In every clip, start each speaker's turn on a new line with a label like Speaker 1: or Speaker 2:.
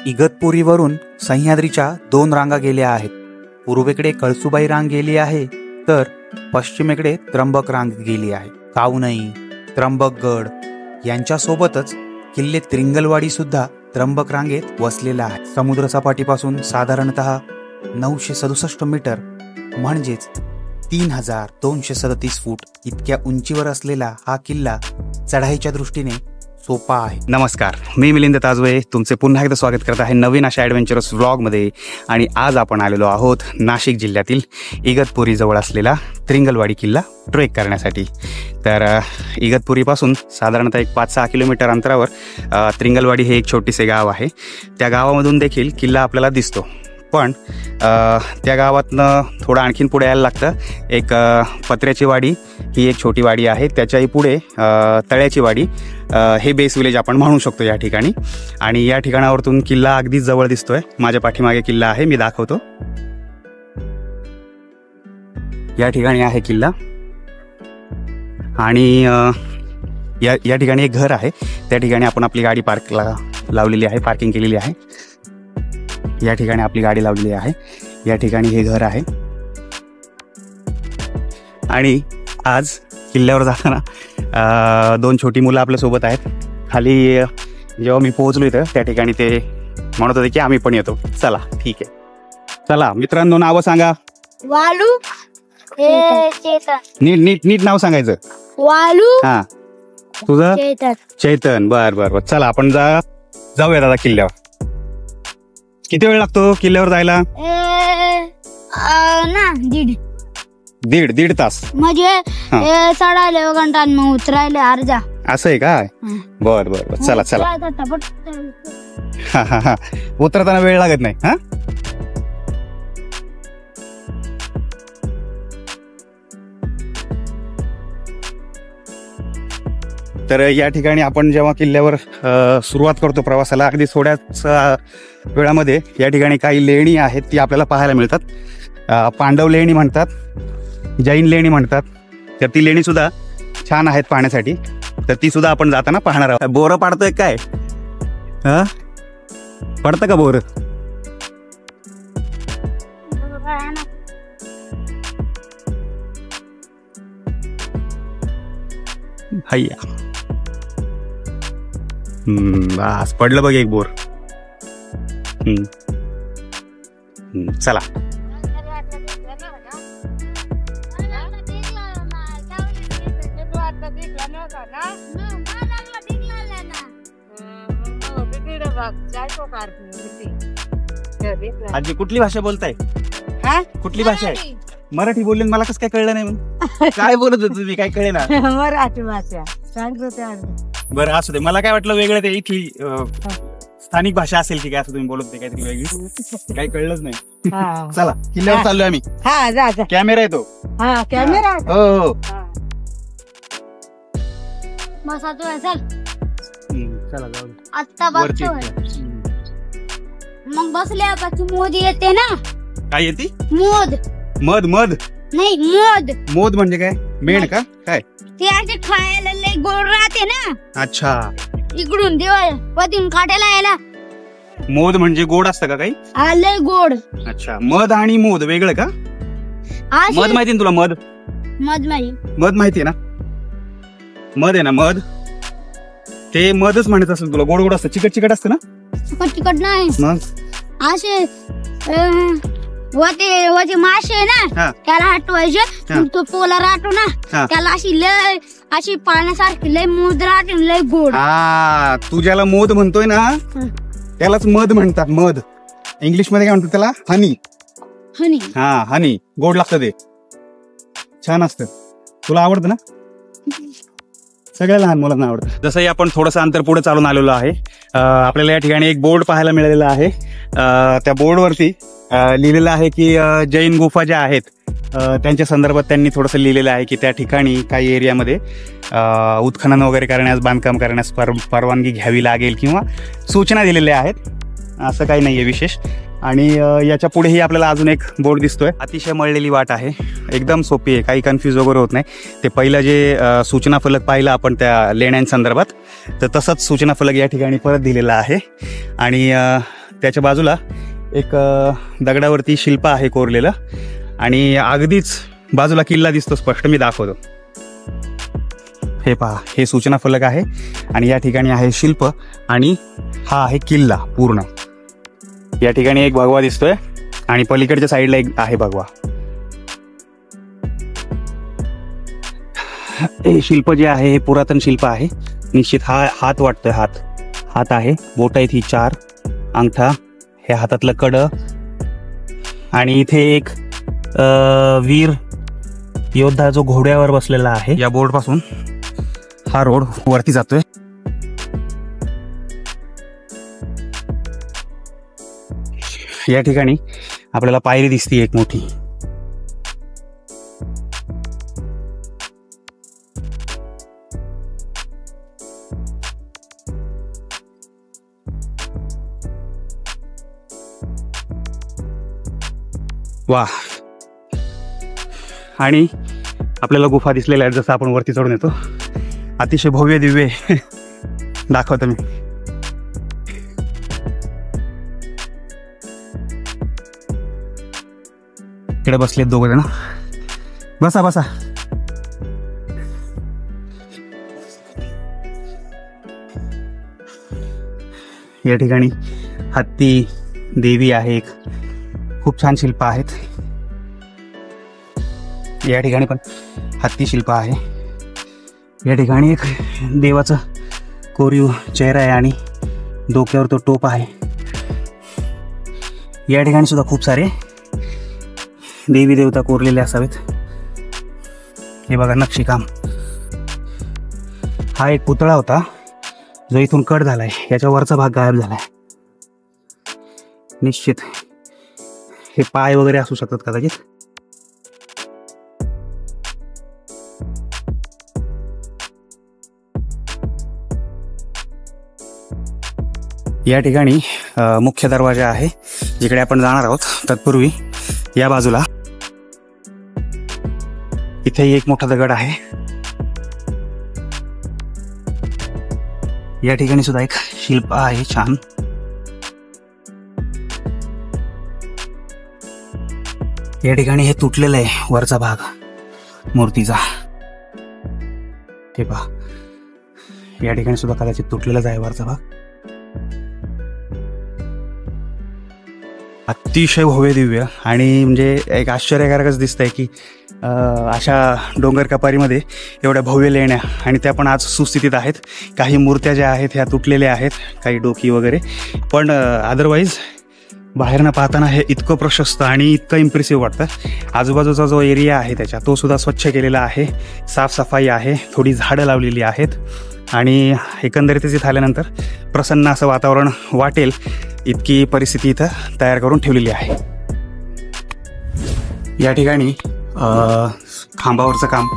Speaker 1: इगतपुरीवरून सह्याद्रीच्या 2 रांगा गेल्या आहेत. पूर्वेकडे कळसुबाई रांग गेली आहे तर पश्चिमेकडे त्र्यंबक रांग गेली आहे. कावनई, त्र्यंबकगड यांच्यासोबतच किल्ले त्रिंगलवाडी सुद्धा त्र्यंबक रांगेत वसलेला आहे. समुद्रसपाटीपासून साधारणतः 967 मीटर म्हणजेच 3237 फूट इतक्या उंचीवर असलेला हा किल्ला चढाईच्या दृष्टीने सोपा आहे. नमस्कार, मी मिलिंद ताजवे तुमचे पुन्हा एकदा स्वागत करत आहे नवीन अशा ॲडव्हेंचरस व्लॉगमध्ये. आणि आज आपण आलेलो आहोत नाशिक जिल्ह्यातील इगतपुरीजवळ असलेला त्रिंगलवाडी किल्ला ट्रेक करण्यासाठी. तर इगतपुरीपासून साधारणतः एक 5-6 किलोमीटर अंतरावर त्रिंगलवाडी हे एक छोटेसे गाव आहे. त्या गावामधून देखील किल्ला आपल्याला दिसतो, पण त्या गावातनं थोडं आणखीन पुढे यायला लागतं. एक पत्र्याची वाडी ही एक छोटी वाडी आहे, त्याच्याही पुढे तळ्याची वाडी हे बेस विलेज आपण म्हणू शकतो या ठिकाणी. आणि या ठिकाणावरतून किल्ला अगदी जवळ दिसतोय. माझ्या पाठीमागे किल्ला आहे, मी दाखवतो. या ठिकाणी आहे किल्ला आणि या ठिकाणी एक घर आहे, त्या ठिकाणी आपण आपली गाडी लावलेली आहे, पार्किंग केलेली आहे. या ठिकाणी आपली गाडी लावलेली आहे. या ठिकाणी हे घर आहे. आणि आज किल्ल्यावर जाताना 2 छोटी मुलं आपल्या सोबत आहेत. खाली जेव्हा मी पोहोचलो इथं त्या ठिकाणी ते म्हणत होते की आम्ही पण येतो. चला ठीक आहे, चला मित्रांनो, नावं सांगा.
Speaker 2: वालू,
Speaker 1: नीट नाव सांगायचं.
Speaker 2: वालू,
Speaker 1: हा तुझं चैतन. बर चला आपण जाऊया दादा किल्ल्यावर. किती वेळ लागतो किल्ल्यावर जायला? दीड तास
Speaker 2: म्हणजे चढायला घंटा मग उतरायला अर्धा.
Speaker 1: असं आहे काय? बर चला हा उतरताना वेळ लागत नाही. हा तर या ठिकाणी आपण जेव्हा किल्ल्यावर सुरुवात करतो प्रवासाला, अगदी थोड्याच वेळामध्ये या ठिकाणी काही लेणी आहेत ती आपल्याला पाहायला मिळतात. पांडव लेणी म्हणतात, जैन लेणी म्हणतात. तर ती लेणी सुद्धा छान आहेत पाहण्यासाठी, तर ती सुद्धा आपण जाताना पाहणार आहोत. बोरं पाडतोय काय? पडतं का बोरं? हाय्या, बस पडलं बघ एक बोर. चला आजी कुठली भाषा बोलताय? कुठली भाषा आहे? मराठी बोलले, मला कसं काय कळलं नाही? मग काय बोलत होत तुम्ही? काय कळे ना?
Speaker 2: मराठी भाषा सांगतो.
Speaker 1: बरं असू दे, मला काय वाटलं वेगळं ते इथली स्थानिक भाषा असेल की काय, असं तुम्ही बोलत होते काहीतरी वेगळी, काही कळलंच नाही. चला किल्ल्यावर चाललोय आम्ही. कॅमेरा येतो.
Speaker 2: कॅमेरा
Speaker 1: हो चला जाऊ
Speaker 2: आता मग बसल्या मोदी येते ना.
Speaker 1: काय येते?
Speaker 2: मध नाही, मोद
Speaker 1: म्हणजे काय? मेण का काय?
Speaker 2: ते असे खायला लय गोड राहते ना.
Speaker 1: अच्छा,
Speaker 2: इकडून पतीन काट्याला यायला
Speaker 1: मोद म्हणजे गोड असतं का काही?
Speaker 2: लय गोड.
Speaker 1: अच्छा, मध आणि मोद वेगळं का? मध माहिती ना तुला? मध माहितीये ना? मध आहे ना, मध ते मधच म्हणत असेल तुला. गोड असतं, चिकट असतं ना?
Speaker 2: चिकट नाही,
Speaker 1: मग
Speaker 2: असे वते मासे आहे ना, त्याला हटवायचे. तो पोला राहतो ना, त्याला अशी पाण्यासारखी लय मोद राहते, लय गोड.
Speaker 1: तू ज्याला मोद म्हणतोय ना त्यालाच मध म्हणतात. मध इंग्लिश मध्ये काय म्हणतात त्याला? हनी. हनी गोड लागतं, ते छान असतं. तुला आवडतं ना? सगळ्या लहान मुलांना आवडतं. जसंही आपण थोडंसं अंतर पुढे चालून आलेलो आहे, आपल्याला या ठिकाणी एक बोर्ड पाहायला मिळालेला आहे. त्या बोर्डवरती लिहिलेलं आहे की जैन गुफा ज्या आहेत त्यांच्या संदर्भात त्यांनी थोडंसं लिहिलेलं आहे की त्या ठिकाणी काही एरियामध्ये उत्खनन वगैरे करण्यास, बांधकाम करण्यास परवानगी घ्यावी लागेल किंवा सूचना दिलेल्या आहेत. असं काही नाही आहे विशेष. आणि याच्या पुढेही आपल्याला अजून एक बोर्ड दिसतोय. अतिशय मळलेली वाट आहे, एकदम सोपी आहे, काही कन्फ्यूज वगैरे होत नाही. ते पहिलं जे सूचना फलक पाहिलं आपण त्या लेण्यांसंदर्भात, तर तसंच सूचना फलक या ठिकाणी परत दिलेला आहे. आणि त्याच्या बाजूला एक दगडावरती शिल्प आहे कोरलेलं आणि अगदीच बाजूला किल्ला दिसतो स्पष्ट. मी दाखवतो. हे पहा, हे सूचना फलक आहे आणि या ठिकाणी आहे शिल्प आणि हा आहे किल्ला पूर्ण. या ठिकाणी एक भगवा दिसतोय आणि पलीकडच्या साईडला एक आहे भगवा. हे शिल्प जे आहे हे पुरातन शिल्प आहे निश्चित. हा हात वाटतोय, हात आहे, बोट आहेत ही 4, अंगठा, हे हातातलं कडं आणि इथे एक वीर योद्धा जो घोड्यावर बसलेला आहे. या बोर्ड पासून हा रोड वरती जातोय. या ठिकाणी आपल्याला पायरी दिसते एक मोठी. वाह. आणि आपल्याला गुफा दिसलेल्या आहेत जसं आपण वरती चढून येतो. अतिशय भव्य दिव्य दाखवतो मी. इकडे बसलेत 2 जण. बसा बसा. या ठिकाणी हत्ती देवी आहे एक. खूप छान शिल्प आहेत. या ठिकाणी पण हत्ती शिल्प आहे. या ठिकाणी एक देवाचं कोरीव चेहरा आहे आणि डोक्यावर तो टोप आहे. या ठिकाणी सुद्धा खूप सारे देवी देवता कोरलेले असावेत. हे बघा नक्षीकाम. हा एक पुतळा होता जो इथून कट झालाय. याच्या वरचा भाग गायब झालाय. निश्चित हे पाय वगैरे असू शकतात कदाचित. या ठिकाणी मुख्य दरवाजा आहे जिकडे आपण जाणार आहोत. तत्पूर्वी या बाजूला इथे एक मोठा दगड आहे. या ठिकाणी सुद्धा एक शिल्प आहे छान. या ठिकाणी हे तुटलेलं आहे वरचा भाग मूर्तीचा. ते पहा, या ठिकाणी सुद्धा कदाचित तुटलेलाच आहे वरचा भाग. अतिशय भव्य दिव्य आणि म्हणजे एक आश्चर्यकारकच दिसतंय की अशा डोंगर कपारीमध्ये एवढ्या भव्य लेण्या आणि त्या पण आज सुस्थितीत आहेत. काही मूर्त्या ज्या आहेत ह्या तुटलेल्या आहेत, काही डोकी वगैरे, पण अदरवाईज बाहेरनं पाहताना हे इतकं प्रशस्त आणि इतकं इम्प्रेसिव्ह वाटतं. आजूबाजूचा जो एरिया आहे त्याच्या तो सुद्धा स्वच्छ केलेला आहे, साफसफाई आहे, थोडी झाडं लावलेली आहेत आणि एकंदरीतच इथं आल्यानंतर प्रसन्न असं वातावरण वाटेल इतकी परिस्थिती इथं तयार करून ठेवलेली आहे. या ठिकाणी खांबावरचं काम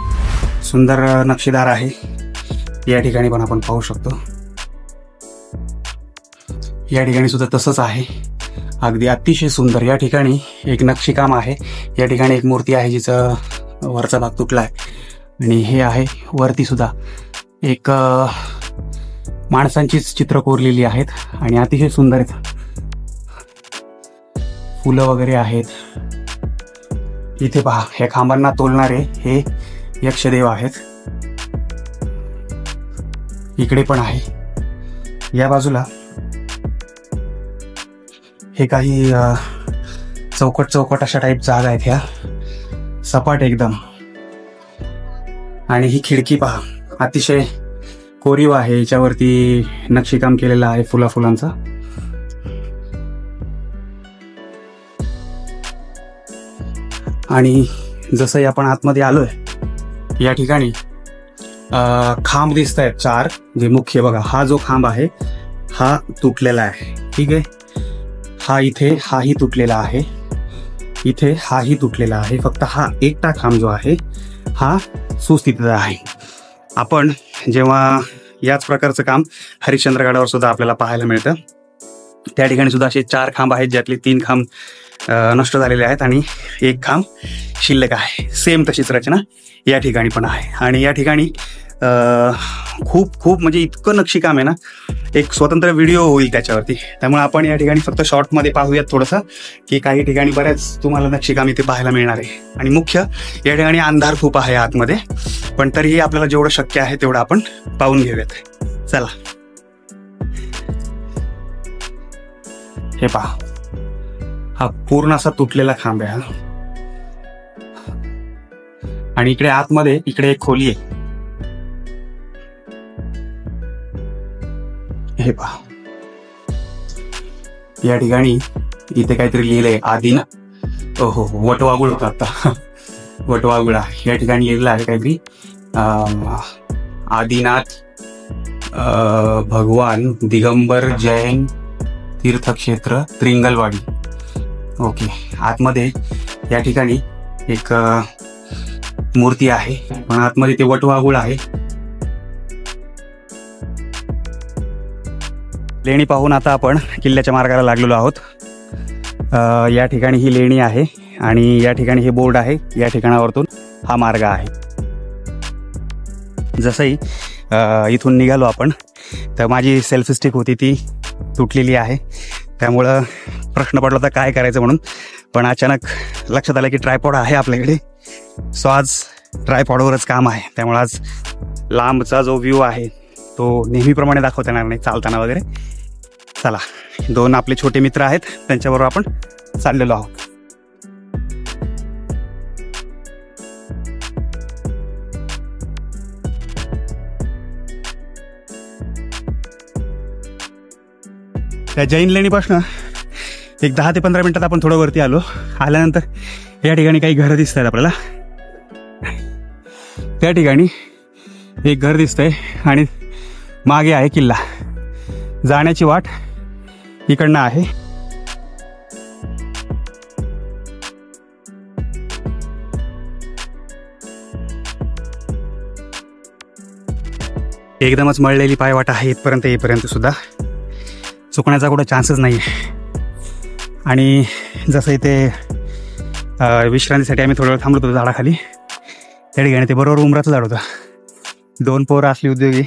Speaker 1: सुंदर नक्षीदार आहे. या ठिकाणी पण आपण पाहू शकतो. या ठिकाणी सुद्धा तसंच आहे, अगदी अतिशय सुंदर. या ठिकाणी एक नक्षीकाम आहे. या ठिकाणी एक मूर्ती आहे जिचं वरचा भाग तुटला आहे आणि हे आहे वरती सुद्धा एक माणसांचीच चित्र कोरलेली आहेत आणि अतिशय सुंदर आहेत. फुलं वगैरे आहेत. इथे पहा, ह्या खांबांना तोलणारे हे यक्षदेव आहेत. इकडे पण आहे. या बाजूला हे काही चौकट अशा टाईप जागा आहेत, ह्या सपाट एकदम. आणि ही खिडकी पहा, अतिशय कोरीव आहे. याच्यावरती नक्षीकाम केलेलं आहे फुलांचा. आणि जसं आपण आतमध्ये आलोय या ठिकाणी खांब दिसत आहेत 4, जे मुख्य बघा. हा जो खांब आहे हा तुटलेला आहे, ठीक आहे. हा इथे हाही तुटलेला आहे, इथे हाही तुटलेला आहे. फक्त हा एकटा खांब जो आहे हा सुस्थितीत आहे. आपण जेव्हा याच प्रकारचं काम हरिश्चंद्रगडावर सुद्धा आपल्याला पाहायला मिळतं. त्या ठिकाणी सुद्धा असे 4 खांब आहेत, ज्यातले 3 खांब नष्ट झालेले आहेत आणि एक खांब शिल्लक आहे. सेम तशीच रचना या ठिकाणी पण आहे. आणि या ठिकाणी खूप खूप म्हणजे इतकं नक्षीकाम आहे ना, एक स्वतंत्र व्हिडिओ होईल त्याच्यावरती. त्यामुळे आपण या ठिकाणी फक्त शॉर्टमध्ये पाहूयात थोडंसं, की काही ठिकाणी बऱ्याच तुम्हाला नक्षीकाम इथे पाहायला मिळणार आहे. आणि मुख्य या ठिकाणी अंधार खूप आहे आतमध्ये, पण तरीही आपल्याला जेवढं शक्य आहे तेवढं आपण पाहून घेऊयात. चला, हे पहा, हा पूर्ण असा तुटलेला खांब आहे हा. आणि इकडे आतमध्ये इकडे एक खोली आहे. हे पहा, या ठिकाणी इथे काहीतरी लिहिलंय आदिना. हो, वटवागुळ होता आता. वटवागुळा या ठिकाणी लिहिलेलं आहे काहीतरी, आदिनाथ भगवान दिगंबर जैन तीर्थक्षेत्र त्रिंगलवाडी. ओके, आतमध्ये या ठिकाणी एक मूर्ती आहे, पण आतमध्ये ते वटवागुळ आहे. लेणी पाहून आता आपण किल्ल्याच्या मार्गाला लागलेलो आहोत. या ठिकाणी ही लेणी आहे आणि या ठिकाणी हे बोर्ड आहे. या ठिकाणावरतून हा मार्ग आहे. जसंही इथून निघालो आपण, तर माझी सेल्फी स्टिक होती ती तुटलेली आहे. त्यामुळं प्रश्न पडला होता काय करायचं म्हणून, पण अचानक लक्षात आलं की ट्रायपॉड आहे आपल्याकडे. सो आज ट्रायपॉडवरच काम आहे. त्यामुळे आज लांबचा जो व्ह्यू आहे तो नेहमीप्रमाणे दाखवता येणार नाही चालताना वगैरे. चला, दोन आपले छोटे मित्र आहेत, त्यांच्याबरोबर आपण चाललेलो आहोत. त्या जैन लेणीपासून एक 10 ते 15 मिनिटात आपण थोडं वरती आलो. आल्यानंतर या ठिकाणी काही घरं दिसत आहेत आपल्याला. त्या ठिकाणी एक घर दिसतंय आणि मागे आहे किल्ला. जाण्याची वाट इकडनं आहे. एकदमच मळलेली पायवाट आहे इथपर्यंत येईपर्यंत सुद्धा. चुकण्याचा कुठं चान्सच नाही आहे. आणि जसं इथे विश्रांतीसाठी आम्ही थोडं वेळ थांबलो होतो झाडाखाली, त्या ठिकाणी ते बरोबर उमराचं झाड होतं. 2 पोरं असली उद्योगी,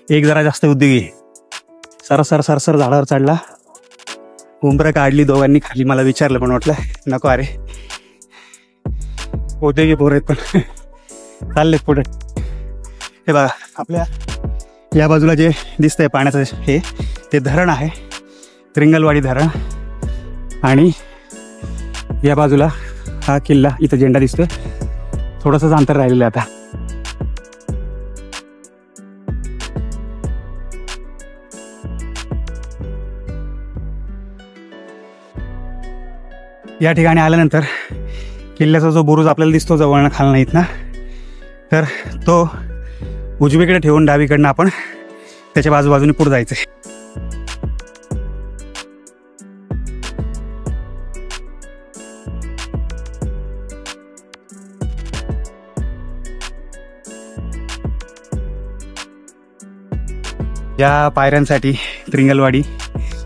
Speaker 1: एक जरा जास्त उद्योगी. सरसर झाडावर चढला, उंबरं काढली दोघांनी खाली. मला विचारलं पण वाटलं नको, अरे उद्योगी पोरं आहेत पण चाललेत पुढे. हे बघा, आपल्या या बाजूला जे दिसतंय पाण्याचं हे ते धरण आहे, त्रिंगलवाडी धरण. आणि या बाजूला हा किल्ला, इथं झेंडा दिसतोय. थोडंसंच अंतर राहिलेलं आहे आता. या ठिकाणी आल्यानंतर किल्ल्याचा जो बुरुज आपल्याला दिसतो जवळनं खाल नाहीत ना, तर तो उजवीकडे ठेवून डावीकडनं आपण त्याच्या बाजूबाजूने पुढे जायचं. या पायऱ्यांसाठी त्रिंगलवाडी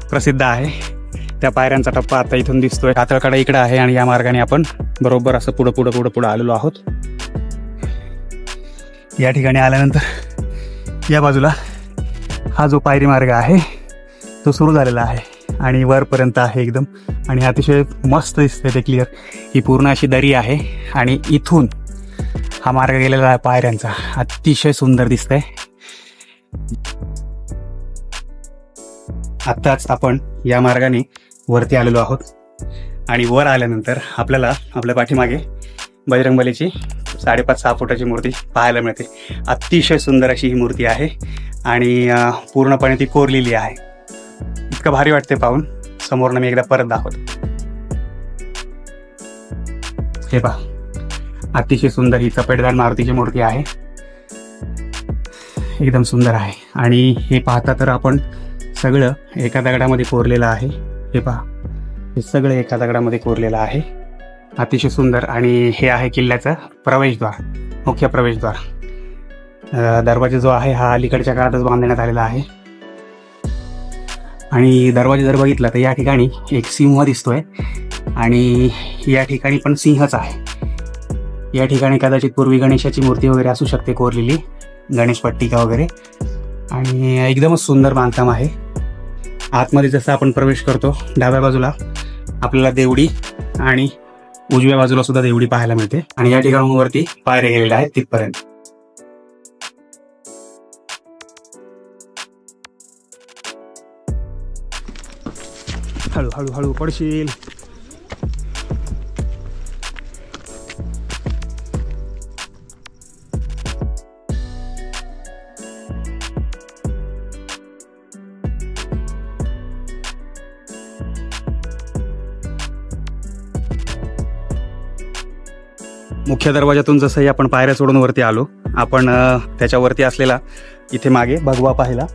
Speaker 1: प्रसिद्ध आहे. त्या पायऱ्यांचा टप्पा आता इथून दिसतोय. कातळकडा इकडं आहे आणि या मार्गाने आपण बरोबर असं पुढं आलेलो आहोत. या ठिकाणी आल्यानंतर या बाजूला हा जो पायरी मार्ग आहे तो सुरू झालेला आहे आणि वरपर्यंत आहे एकदम. आणि अतिशय मस्त दिसतंय ते क्लिअर. ही पूर्ण अशी दरी आहे आणि इथून हा मार्ग गेलेला आहे पायऱ्यांचा. अतिशय सुंदर दिसतंय. आत्ताच आपण या मार्गाने वरती आलेलो आहोत आणि वर आल्यानंतर आपल्याला आपल्या पाठीमागे बजरंगबलीची 5.5-6 फुटाची मूर्ती पाहायला मिळते. अतिशय सुंदर अशी ही मूर्ती आहे आणि पूर्णपणे ती कोरलेली आहे. इतकं भारी वाटते पाहून. समोरनं मी एकदा परत दाखवतो. हे पहा, अतिशय सुंदर ही चपेटदार मारुतीची मूर्ती आहे. एकदम सुंदर आहे. आणि हे पाहता तर आपण सगळं एका दगडामध्ये कोरलेलं आहे. हे पहा, हे सगळं एका दगडामध्ये कोरलेलं आहे. अतिशय सुंदर. आणि हे आहे किल्ल्याचं प्रवेशद्वार, मुख्य प्रवेशद्वार. दरवाजा जो आहे हा अलीकडच्या काळातच बांधण्यात आलेला आहे. आणि दरवाजा जर बघितला तर या ठिकाणी एक सिंह दिसतोय आणि या ठिकाणी पण सिंहच आहे. या ठिकाणी कदाचित पूर्वी गणेशाची मूर्ती वगैरे असू शकते कोरलेली. गणेश पट्टिका वगैरे, आणि एकदमच सुंदर बांधकाम आहे. आतमध्ये जसं आपण प्रवेश करतो डाव्या बाजूला आपल्याला देवडी आणि उजव्या बाजूला सुद्धा देवडी पाहायला मिळते. आणि या ठिकाणावरती पायऱ्या गेलेल्या आहेत तिथपर्यंत. हळू हळू हळू पडशील. मुख्य दरवाजातून जसंही आपण पायऱ्या सोडून वरती आलो, आपण त्याच्यावरती असलेला इथे मागे भगवा पाहिला.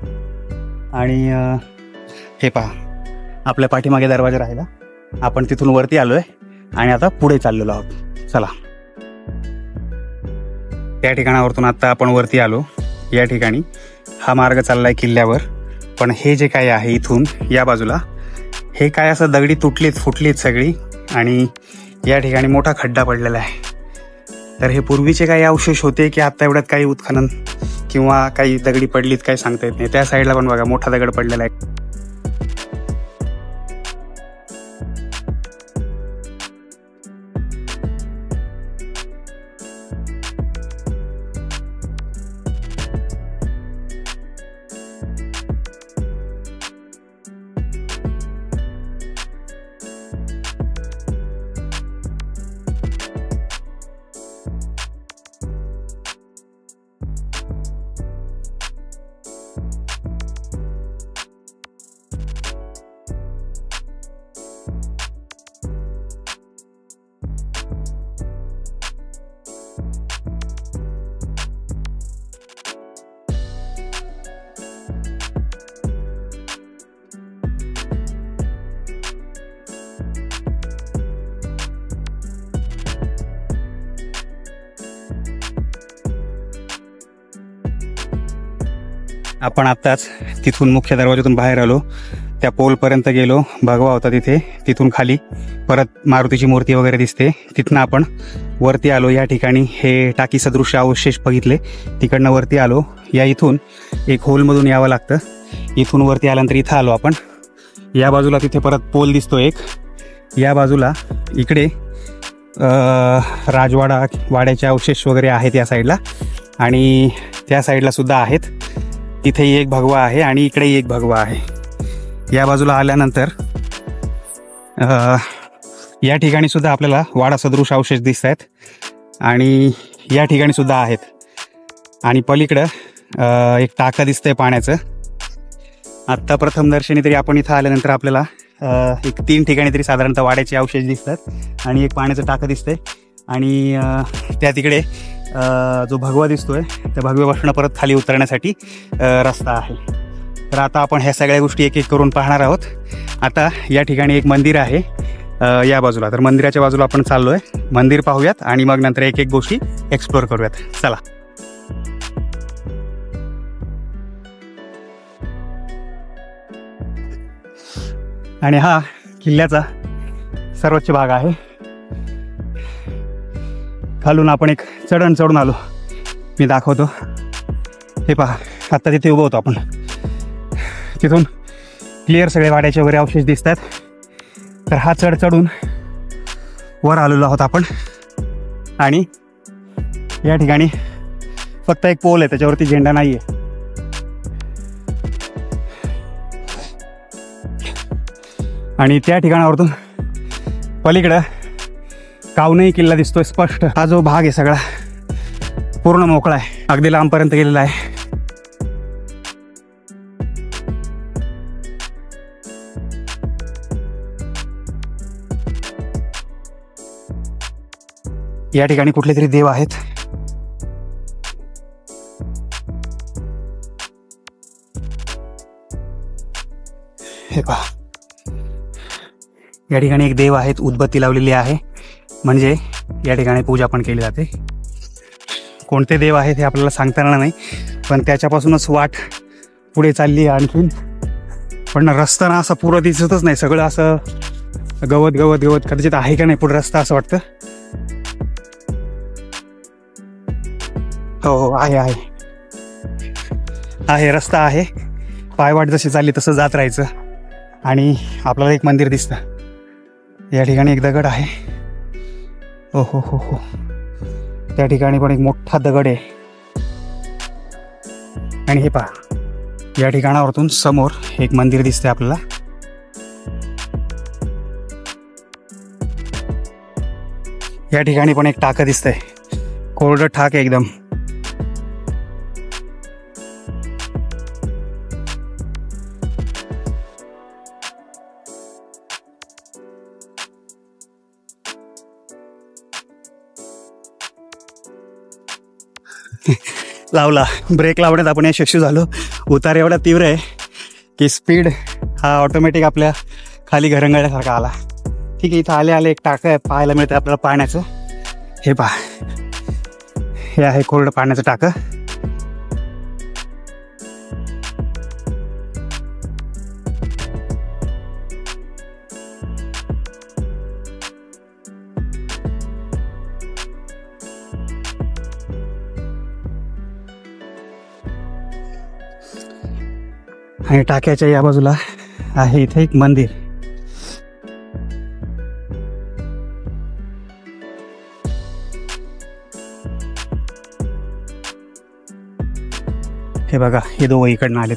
Speaker 1: आणि हे पहा, आपल्या पाठीमागे दरवाजा राहिला. आपण तिथून वरती आलोय आणि आता पुढे चाललेलो आहोत. चला, त्या ठिकाणावरतून आता आपण वरती आलो. या ठिकाणी हा मार्ग चाललाय किल्ल्यावर. पण हे जे काय आहे इथून या बाजूला, हे काय असं दगडी तुटलीत फुटलीत सगळी, आणि या ठिकाणी मोठा खड्डा पडलेला आहे. तर हे पूर्वीचे काही अवशेष होते की आता एवढ्यात काही उत्खनन किंवा काही दगडी पडलीत काही सांगता येत नाही. त्या साईडला पण बघा मोठा दगड पडलेला आहे. आपण आत्ताच तिथून मुख्य दरवाजातून बाहेर आलो, त्या पोलपर्यंत गेलो. भगवा होता तिथे. तिथून खाली परत मारुतीची मूर्ती वगैरे दिसते. तिथनं आपण वरती आलो. या ठिकाणी हे टाकी सदृश्य अवशेष बघितले. तिकडनं वरती आलो. या इथून एक होलमधून यावं लागतं. इथून वरती आल्यानंतर इथं आलो आपण. या बाजूला तिथे परत पोल दिसतो एक. या बाजूला इकडे वाड्याचे अवशेष वगैरे आहेत या साईडला, आणि त्या साईडला सुद्धा आहेत. तिथेही एक भगवा आहे आणि इकडेही एक भगवा आहे. या बाजूला आल्यानंतर या ठिकाणी सुद्धा आपल्याला वाडा सदृश अवशेष दिसत आहेत, आणि या ठिकाणी सुद्धा आहेत. आणि पलीकडं एक टाका दिसतंय पाण्याचं. आत्ता प्रथम दर्शनी तरी आपण इथं आल्यानंतर आपल्याला एक 3 ठिकाणी तरी साधारणतः वाड्याचे अवशेष दिसतात आणि एक पाण्याचं टाकं दिसतंय. आणि त्या तिकडे जो भगवा दिसतोय त्या भगव्यापासून परत खाली उतरण्यासाठी रस्ता आहे. तर आता आपण ह्या सगळ्या गोष्टी एक एक करून पाहणार आहोत. आता या ठिकाणी एक मंदिर आहे या बाजूला. तर मंदिराच्या बाजूला आपण चाललोय. मंदिर पाहूयात आणि मग नंतर एक एक गोष्टी एक्सप्लोर करूयात. चला. आणि हा किल्ल्याचा सर्वोच्च भाग आहे. खालून आपण एक चढण चढून आलो. मी दाखवतो. हे पहा, आत्ता तिथे उभं होतो आपण. तिथून क्लिअर सगळे वाड्याचे वगैरे अवशेष दिसतात. तर हा चढ चढून वर आलेलो आहोत आपण. आणि या ठिकाणी फक्त एक पोल आहे, त्याच्यावरती झेंडा नाही आहे. आणि त्या ठिकाणावरतून पलीकडं कावनई किल्ला दिसतोय स्पष्ट. हा जो भाग आहे सगळा पूर्ण मोकळा आहे, अगदी लांबपर्यंत गेलेला आहे. या ठिकाणी कुठले तरी देव आहेत. हे पहा, या ठिकाणी एक देव आहेत. उदबत्ती लावलेली आहे, म्हणजे या ठिकाणी पूजा पण केली जाते. कोणते देव आहेत हे आपल्याला सांगता येणार नाही, पण त्याच्यापासूनच वाट पुढे चालली आहे आणखीन. पण रस्ता ना असा पूर्ण दिसतच नाही. सगळं असं गवत गवत गवत. कदाचित आहे का नाही पुढे रस्ता असं वाटतं. हो हो, आहे आहे. आहे, रस्ता आहे, पायवाट जशी चालली तसं जात राहायचं. आणि आपल्याला एक मंदिर दिसतं. या ठिकाणी एक दगड आहे. ओ हो हो हो, त्या ठिकाणी पण एक मोठा दगड आहे. आणि हे पहा, या ठिकाणावरतून समोर एक मंदिर दिसते आपल्याला. या ठिकाणी पण एक टाकं दिसतंय, कोरडं ठाक आहे एकदम. लावला ब्रेक लावण्यात आपण यशस्वी झालो. उतार एवढा तीव्र आहे की स्पीड हा ऑटोमॅटिक आपल्या खाली घरंगळल्यासारखा आला. ठीक आहे, इथं आले आले एक टाकं आहे, पाहायला मिळतं आपल्याला पाण्याचं. हे पहा, हे आहे कोरडं पाण्याचं टाकं. आणि टाक्याच्या या बाजूला आहे इथे एक मंदिर. हे बघा, हे दोघं इकडनं आलेत.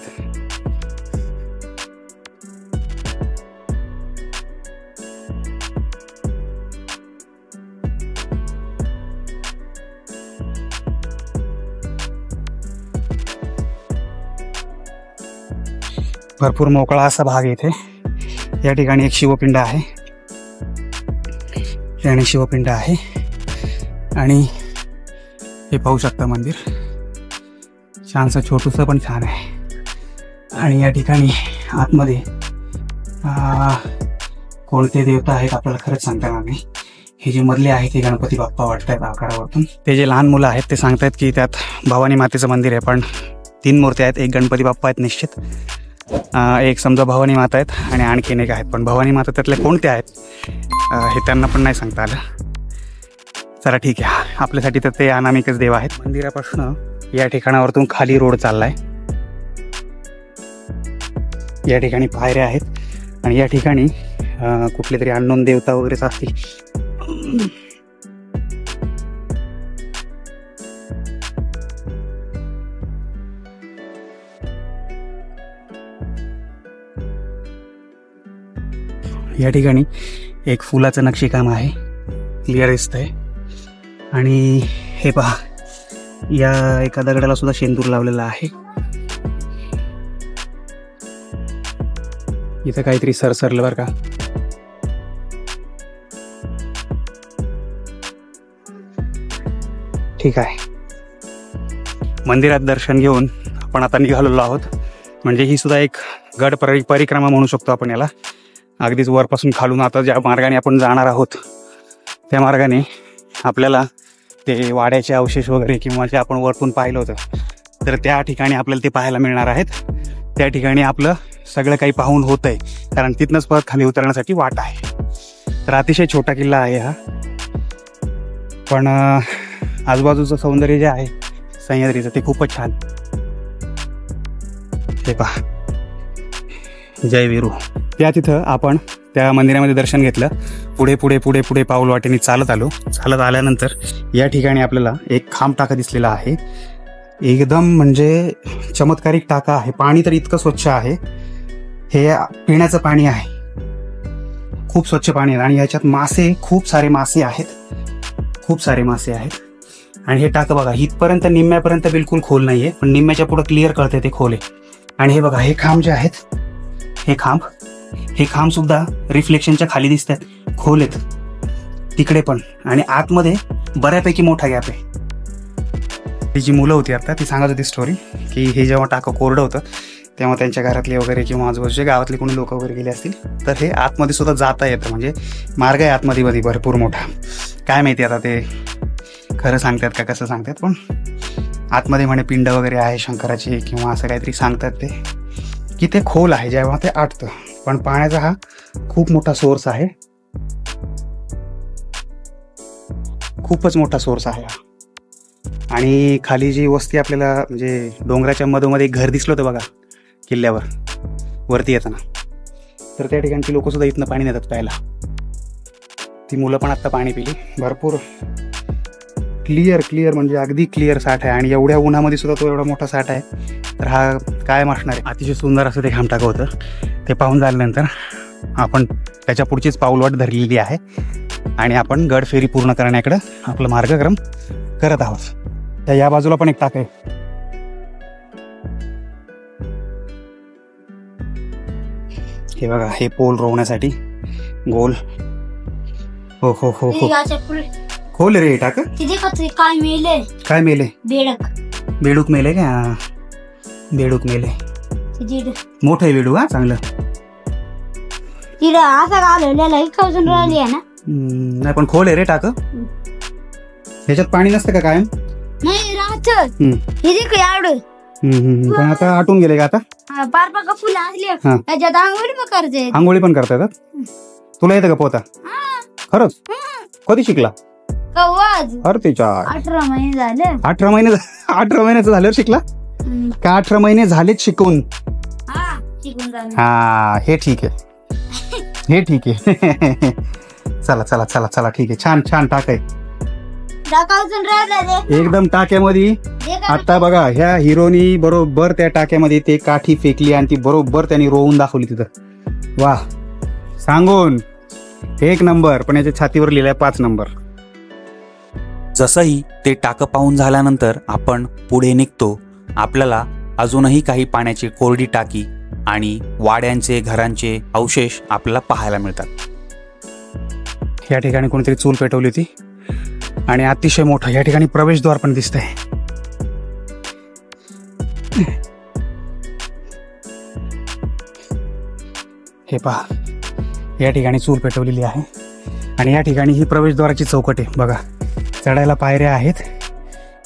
Speaker 1: भरपूर मोकळा असा भाग आहे इथे. या ठिकाणी एक शिवपिंड आहे, आणि शिवपिंड आहे. आणि हे पाहू शकता मंदिर छानसं, छोटूसं पण छान आहे. आणि या ठिकाणी आतमध्ये कोणते देवता आहेत आपल्याला खरंच सांगता येणार नाही. हे जे मधले आहे ते गणपती बाप्पा वाटतायत आकारावरतून. ते जे लहान मुलं आहेत ते सांगतायत की त्यात भवानी मातेचं मंदिर आहे, पण 3 मूर्त्या आहेत. एक गणपती बाप्पा आहेत निश्चित, एक समजा भवानी माता आहेत, आणि आणखीन एक आहेत. पण भवानी माता त्यातल्या कोणत्या आहेत हे त्यांना पण नाही सांगता आलं. चला ठीक आहे, आपल्यासाठी तर ते अनामिकच देव आहेत. मंदिरापासून या ठिकाणावरतून खाली रोड चाललाय. या ठिकाणी पायऱ्या आहेत, आणि या ठिकाणी कुठले तरी अननोन देवता वगैरेच असतील. या ठिकाणी एक फुलाचं नक्षीकाम आहे, क्लिअर दिसतंय. आणि हे पहा, या एका दगडाला सुद्धा शेंदूर लावलेला आहे. इथं काहीतरी सरसरलं बरं का. ठीक आहे, मंदिरात दर्शन घेऊन आपण आता निघालेलो आहोत. म्हणजे ही सुद्धा एक गड परिक्रमा म्हणू शकतो आपण याला. अगदीच वरपासून खालून आता ज्या मार्गाने आपण जाणार आहोत त्या मार्गाने आपल्याला ते वाड्याचे अवशेष वगैरे किंवा जे आपण वरतून पाहिलं होतं तर त्या ठिकाणी आपल्याला ते पाहायला मिळणार आहेत. त्या ठिकाणी आपलं सगळं काही पाहून होतं आहे, कारण तिथनंच परत खाली उतरण्यासाठी वाट आहे. तर अतिशय छोटा किल्ला आहे हा, पण आजूबाजूचं सौंदर्य जे आहे सह्याद्रीचं ते खूपच छान. हे पहा, जय वीरू. त्या तिथं आपण त्या मंदिरामध्ये दर्शन घेतलं. पुढे पुढे पुढे पुढे पाऊल वाटेने चालत आलो. चालत आल्यानंतर या ठिकाणी आपल्याला एक खांब टाका दिसलेला आहे. एकदम म्हणजे चमत्कारिक टाका आहे. पाणी तर इतकं स्वच्छ आहे, हे पिण्याचं पाणी आहे, खूप स्वच्छ पाणी आहे. आणि याच्यात मासे, खूप सारे मासे आहेत, खूप सारे मासे आहेत. आणि हे टाकं बघा, इथपर्यंत निम्म्यापर्यंत बिलकुल खोल नाही आहे, पण निम्म्याच्या पुढं क्लिअर कळते ते खोल आहे. आणि हे बघा, हे खांब जे आहेत, हे खांब सुद्धा रिफ्लेक्शनच्या खाली दिसत आहेत, खोल आहेत तिकडे पण. आणि आतमध्ये बऱ्यापैकी मोठा गॅप आहे. ती जी मुलं होती आता ती सांगत होती स्टोरी की हे जेव्हा टाकं कोरडं होतं तेव्हा त्यांच्या घरातले वगैरे किंवा आजूबाजूचे गावातले कोणी लोक वगैरे गेले असतील तर हे आतमध्ये सुद्धा जाता येतं. म्हणजे मार्ग आहे आतमध्ये मध्ये भरपूर मोठा. काय माहिती आता ते खरं सांगतात का कसं सांगतात, पण आतमध्ये म्हणे पिंड वगैरे आहे शंकराची किंवा असं काहीतरी सांगतात ते, की ते खोल आहे जेव्हा ते आटतं. पण पाण्याचा हा खूप मोठा सोर्स आहे, खूपच मोठा सोर्स आहे हा. आणि खाली जी वस्ती आपल्याला म्हणजे डोंगराच्या मधोमध्ये एक घर दिसलं होतं बघा किल्ल्यावर वरती येताना, तर त्या ठिकाणची लोकंसुद्धा इथनं पाणी नेतात प्यायला. ती मुलं पण आत्ता पाणी पिली. भरपूर क्लिअर म्हणजे अगदी क्लिअर साठ आहे आणि एवढ्या उन्हामध्ये सुद्धा तो एवढा मोठा साठ आहे. तर हा कायम असणार आहे. अतिशय सुंदर असं ते खामटाकं होतं. ते पाहून झाल्यानंतर आपण त्याच्या पुढचीच पाऊलवाट धरलेली आहे आणि आपण गड फेरी पूर्ण करण्याकडं आपलं मार्गक्रम करत आहोत. त्या या बाजूला पण एक टाक आहे. हे बघा, हे पोल रोवण्यासाठी गोल. हो हो हो हो, खोल रे टाक. काय मेले? बेडूक मेले का? बेडूक मेले. मोठं आहे बेडूक. हा, चांगलं. नाही पण खोल आहे रे टाक. ह्याच्यात पाणी नसतं का कायम? पण आता आटून गेले का आता? आंघोळी पण करता येतात. तुला येतं का पोहता? खरंच? कधी शिकला? अरे त्याच्या
Speaker 2: 18 महिने झाले.
Speaker 1: 18 महिन्याचं झाल्यावर शिकला का? 18 महिने झालेच शिकून? हा, हे ठीक आहे. हे ठीक आहे. चला चला चला चला, ठीक आहे. छान छान टाक आहे एकदम टाक्यामध्ये. आता बघा, ह्या हिरोनी बरोबर त्या टाक्यामध्ये ते काठी फेकली आणि ती बरोबर त्यांनी रोवून दाखवली तिथं. वा, सांगून 1 नंबर. पण याच्या छातीवर लिहिलाय 5 नंबर.
Speaker 3: जसंही ते टाकं पाहून झाल्यानंतर आपण पुढे निघतो. आपल्याला अजूनही काही पाण्याची कोरडी टाकी आणि वाड्यांचे घरांचे अवशेष आपल्याला पाहायला मिळतात.
Speaker 1: या ठिकाणी कोणीतरी चूल पेटवली होती आणि अतिशय मोठं या ठिकाणी प्रवेशद्वार पण दिसतंय. हे पहा, या ठिकाणी चूल पेटवलेली आहे आणि या ठिकाणी ही प्रवेशद्वाराची चौकट आहे बघा. चढायला पायऱ्या आहेत,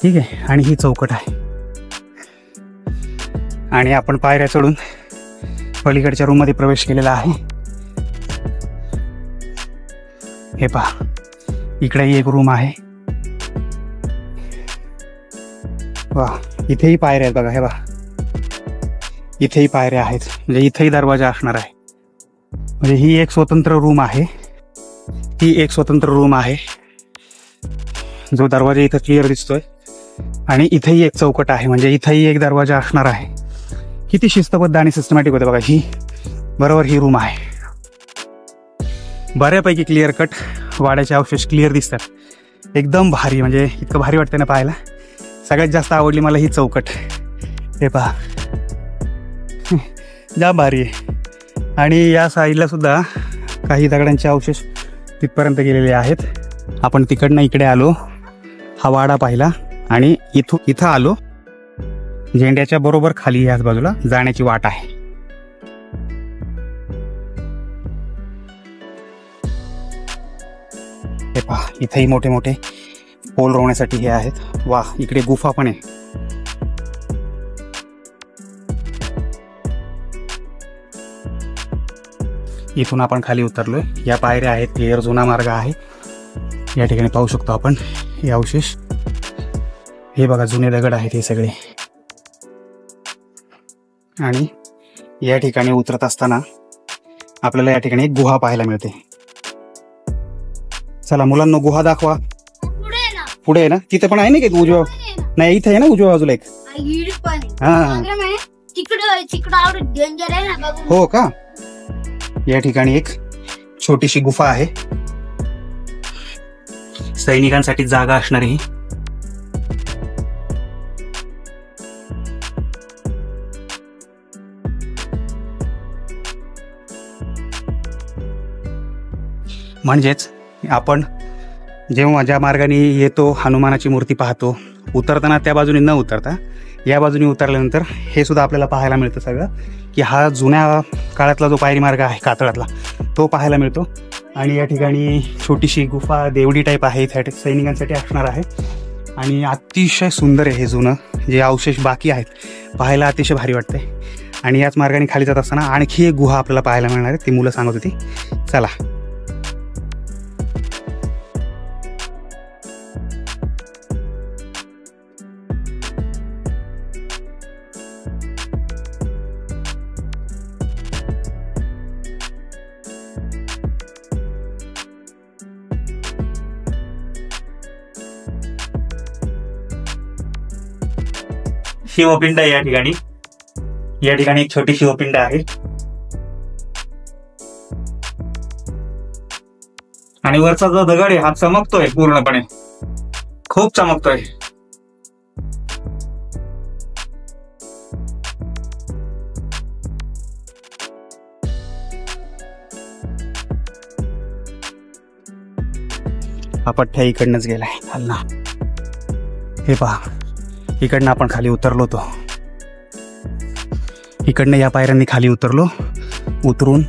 Speaker 1: ठीक आहे, आणि ही चौकट आहे आणि आपण पायऱ्या चढून पलीकडच्या रूममध्ये प्रवेश केलेला आहे. हे पहा, इकडेही एक रूम आहे. वा, इथेही पायऱ्या आहेत बघा. हे बघा, इथेही पायऱ्या आहेत. म्हणजे इथेही दरवाजा असणार आहे. म्हणजे ही एक स्वतंत्र रूम आहे. ही एक स्वतंत्र रूम आहे. जो दरवाजा इथं क्लिअर दिसतोय आणि इथेही एक चौकट आहे. म्हणजे इथेही एक दरवाजा असणार आहे. किती शिस्तबद्ध आणि सिस्टमॅटिक होते बघा. ही बरोबर ही रूम आहे. बऱ्यापैकी क्लिअर कट वाड्याचे अवशेष क्लिअर दिसतात. एकदम भारी, म्हणजे इतकं भारी वाटतं ना पाहायला. सगळ्यात जास्त आवडली मला ही चौकट. हे पहा, जा भारी आहे. आणि या साईडला सुद्धा काही दगडांचे अवशेष तिथपर्यंत गेलेले आहेत. आपण तिकडनं इकडे आलो, हा वाडा पाहिला आणि इथं आलो. झेंड्याच्या बरोबर खाली याच बाजूला जाण्याची वाट आहे. हे पहा, इथेही मोठे मोठे पोल रोवण्यासाठी हे आहेत. वा, इकडे गुफा पण आहे. इथून आपण खाली उतरलोय. या पायऱ्या आहेत. क्लिअर जुना मार्ग आहे. या ठिकाणी पाहू शकतो आपण हे अवशेष. हे बघा, जुने दगड आहेत हे सगळे. आणि या ठिकाणी उतरत असताना आपल्याला या ठिकाणी एक गुहा पाहायला मिळते. चला मुलांना गुहा दाखवा. पुढे आहे ना? तिथे पण आहे ना की उजव्या? नाही, इथे आहे ना उजव्या बाजूला एक. हा, हो का? या ठिकाणी एक छोटीशी गुफा आहे. सैनिकांसाठी जागा असणारी ही. म्हणजेच आपण जेव्हा ज्या मार्गाने येतो हनुमानाची मूर्ती पाहतो, उतरताना त्या बाजूने न उतरता या बाजूने उतरल्यानंतर हे सुद्धा आपल्याला पाहायला मिळतं सगळं, की हा जुन्या काळातला जो पायरी मार्ग आहे कातळातला तो पाहायला मिळतो. आणि या ठिकाणी छोटीशी गुफा देवडी टाईप आहे, सैनिकांसाठी असणार आहे. आणि अतिशय सुंदर आहे हे जुनं जे अवशेष बाकी आहेत, पाहायला अतिशय भारी वाटते. आणि याच मार्गाने खाली जात असताना आणखी एक गुहा आपल्याला पाहायला मिळणार आहे, ती मुलं सांगत होती. चला. शिवपिंड आहे या ठिकाणी. या ठिकाणी एक छोटी शिवपिंड आहे आणि वरचा जो दगड आहे हा चमकतोय पूर्णपणे, खूप चमकतोय. हा पठ्ठ्या इकडनंच गेलाय खालना. हे पहा, इकडनं आपण खाली उतरलो होतो. इकडनं या पायऱ्यांनी खाली उतरून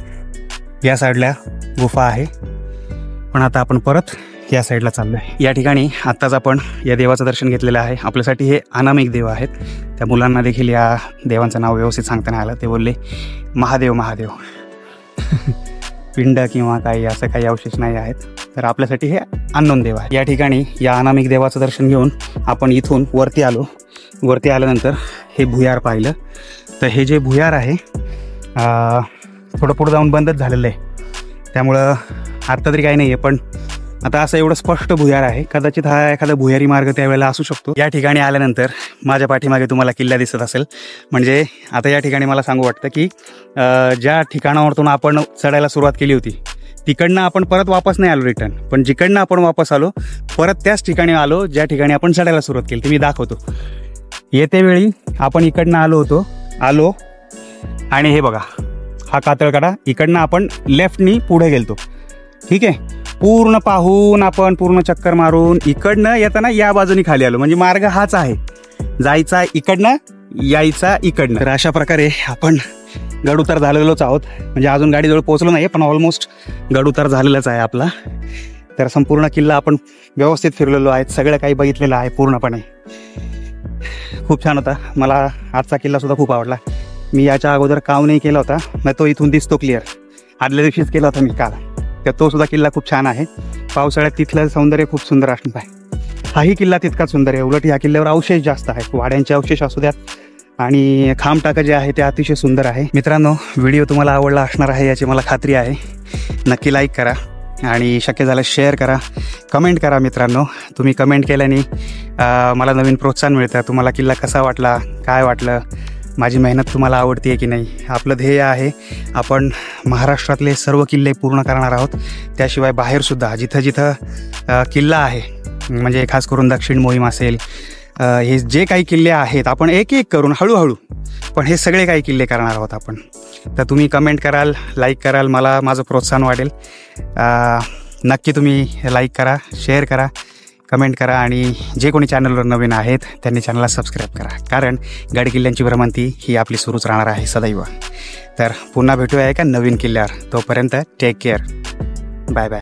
Speaker 1: या साईडला गुफा आहे, पण आता आपण परत या साईडला चाललोय. या ठिकाणी आत्ताच आपण या देवाचं दर्शन घेतलेलं आहे. आपल्यासाठी हे अनामिक देव आहेत. त्या मुलांना देखील या देवांचं नाव व्यवस्थित सांगता नाही आलं. ते बोलले महादेव महादेव. पिंड किंवा काही असं काही अवशेष नाही आहेत, तर आपल्यासाठी हे अननोन देव आहे. या ठिकाणी या अनामिक देवाचं दर्शन घेऊन आपण इथून वरती आलो. वरती आल्यानंतर हे भुयार पाहिलं. तर हे जे भुयार आहे थोडं पुढं जाऊन बंदच झालेलं आहे, त्यामुळं आत्ता तरी काही नाही आहे. पण आता असं एवढं स्पष्ट भुयार आहे, कदाचित हा एखादा भुयारी मार्ग त्यावेळेला असू शकतो. या ठिकाणी आल्यानंतर माझ्या पाठीमागे तुम्हाला किल्ला दिसत असेल. म्हणजे आता या ठिकाणी मला सांगू वाटतं की ज्या ठिकाणावरतून आपण चढायला सुरुवात केली होती तिकडनं आपण परत वापस नाही आलो रिटर्न, पण जिकडनं आपण वापस आलो परत त्याच ठिकाणी आलो ज्या ठिकाणी आपण चढायला सुरुवात केली. ते मी दाखवतो. येते वेळी आपण इकडनं आलो आणि हे बघा हा कातळकडा, इकडनं आपण लेफ्टनी पुढे गेलतो. ठीक आहे, पूर्ण पाहून आपण पूर्ण चक्कर मारून इकडनं येताना या बाजूनी खाली आलो. म्हणजे मार्ग हाच आहे, जायचा इकडनं, यायचा इकडनं. तर अशा प्रकारे आपण गडउतार झालेलोच आहोत. म्हणजे अजून गाडीजवळ पोहोचलो नाही, पण ऑलमोस्ट गडउतार झालेलाच आहे आपला. तर संपूर्ण किल्ला आपण व्यवस्थित फिरलेलो आहे, सगळं काही बघितलेलं आहे पूर्णपणे. खूप छान होता. मला आजचा किल्ला सुद्धा खूप आवडला. मी याच्या अगोदर काव नाही केला होता, मग तो इथून दिसतो क्लिअर. आदल्या दिवशीच केला होता मी काल. तर तो सुद्धा किल्ला खूप छान आहे. पावसाळ्यात तिथलं सौंदर्य खूप सुंदर असणार आहे. हाही किल्ला तितकाच सुंदर आहे. उलट या किल्ल्यावर अवशेष जास्त आहेत, वाड्यांचे अवशेष असू द्यात आणि खांबटाकं जे आहे ते अतिशय सुंदर आहे. मित्रांनो, व्हिडिओ तुम्हाला आवडला असणार आहे याची मला खात्री आहे. नक्की लाईक करा आणि शक्य झालं शेअर करा, कमेंट करा. मित्रांनो, तुम्ही कमेंट केल्याने मला नवीन प्रोत्साहन मिळतं. तुम्हाला किल्ला कसा वाटला, काय वाटलं, माझी मेहनत तुम्हाला आवडते आहे की नाही. आपलं ध्येय आहे आपण महाराष्ट्रातले सर्व किल्ले पूर्ण करणार आहोत. त्याशिवाय बाहेरसुद्धा जिथं जिथं किल्ला आहे, म्हणजे खास करून दक्षिण मोहीम असेल, हे जे काही किल्ले आहेत आपण एक एक करून हळूहळू, पण हे सगळे काही किल्ले करणार आहोत आपण. तर तुम्ही कमेंट कराल, लाईक कराल, मला माझं प्रोत्साहन वाढेल. नक्की तुम्ही लाईक करा, शेअर करा, कमेंट करा आणि जे कोणी चॅनलवर नवीन आहेत त्यांनी चॅनलला सबस्क्राईब करा. कारण गडकिल्ल्यांची भ्रमंती ही आपली सुरूच राहणार आहे सदैव. तर पुन्हा भेटूया एका नवीन किल्ल्यावर. तोपर्यंत टेक केअर. Bye bye.